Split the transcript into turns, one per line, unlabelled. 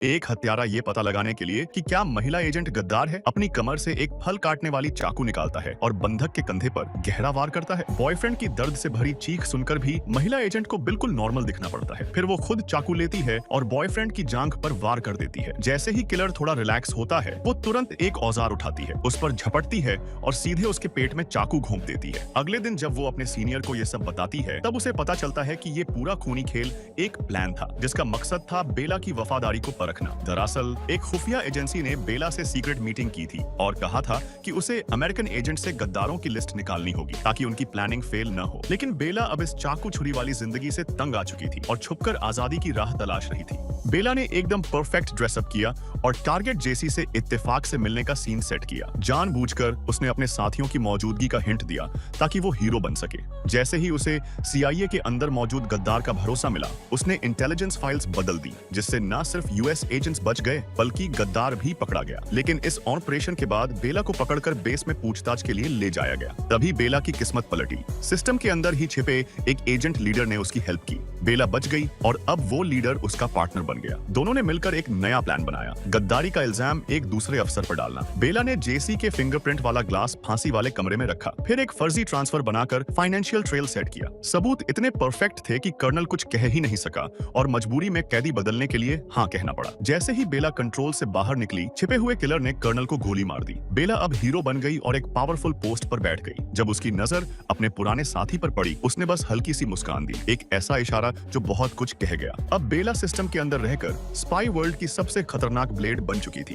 एक हत्यारा ये पता लगाने के लिए कि क्या महिला एजेंट गद्दार है, अपनी कमर से एक फल काटने वाली चाकू निकालता है और बंधक के कंधे पर गहरा वार करता है। बॉयफ्रेंड की दर्द से भरी चीख सुनकर भी महिला एजेंट को बिल्कुल नॉर्मल दिखना पड़ता है। फिर वो खुद चाकू लेती है और बॉयफ्रेंड की जांघ पर वार कर देती है। जैसे ही किलर थोड़ा रिलैक्स होता है, वो तुरंत एक औजार उठाती है, उस पर झपटती है और सीधे उसके पेट में चाकू घोंप देती है। अगले दिन जब वो अपने सीनियर को ये सब बताती है, तब उसे पता चलता है कि ये पूरा खूनी खेल एक प्लान था, जिसका मकसद था बेला की वफादारी को परखना। दरअसल एक खुफिया एजेंसी ने बेला से सीक्रेट मीटिंग की थी और कहा था कि उसे अमेरिकन एजेंट से गद्दारों की लिस्ट निकालनी होगी ताकि उनकी प्लानिंग फेल न हो। लेकिन बेला अब इस चाकू छुरी वाली जिंदगी से तंग आ चुकी थी और छुपकर आजादी की राह तलाश रही थी। बेला ने एकदम परफेक्ट ड्रेसअप किया और टारगेट जेसी से इत्तेफाक से मिलने का सीन सेट किया। जानबूझकर उसने अपने साथियों की मौजूदगी का हिंट दिया ताकि वो हीरो बन सके। जैसे ही उसे सीआईए के अंदर मौजूद गद्दार का भरोसा मिला, उसने इंटेलिजेंस फाइल्स बदल दी, जिससे न सिर्फ यूएस एजेंट्स बच गए बल्कि गद्दार भी पकड़ा गया। लेकिन इस ऑपरेशन के बाद बेला को पकड़कर बेस में पूछताछ के लिए ले जाया गया। तभी बेला की किस्मत पलटी। सिस्टम के अंदर ही छिपे एक एजेंट लीडर ने उसकी हेल्प की। बेला बच गई और अब वो लीडर उसका पार्टनर बन गया। दोनों ने मिलकर एक नया प्लान बनाया, गद्दारी का इल्जाम एक दूसरे अफसर पर डालना। बेला ने जेसी के फिंगरप्रिंट वाला ग्लास फांसी वाले कमरे में रखा, फिर एक फर्जी ट्रांसफर बनाकर फाइनेंशियल ट्रेल सेट किया। सबूत इतने परफेक्ट थे कि कर्नल कुछ कह ही नहीं सका और मजबूरी में कैदी बदलने के लिए हाँ कहना पड़ा। जैसे ही बेला कंट्रोल से बाहर निकली, छिपे हुए किलर ने कर्नल को गोली मार दी। बेला अब हीरो बन गई और एक पावरफुल पोस्ट पर बैठ गई। जब उसकी नजर अपने पुराने साथी पर पड़ी, उसने बस हल्की सी मुस्कान दी, एक ऐसा इशारा जो बहुत कुछ कह गया। अब बेला सिस्टम के अंदर रहकर स्पाई वर्ल्ड की सबसे खतरनाक ब्लेड बन चुकी थी।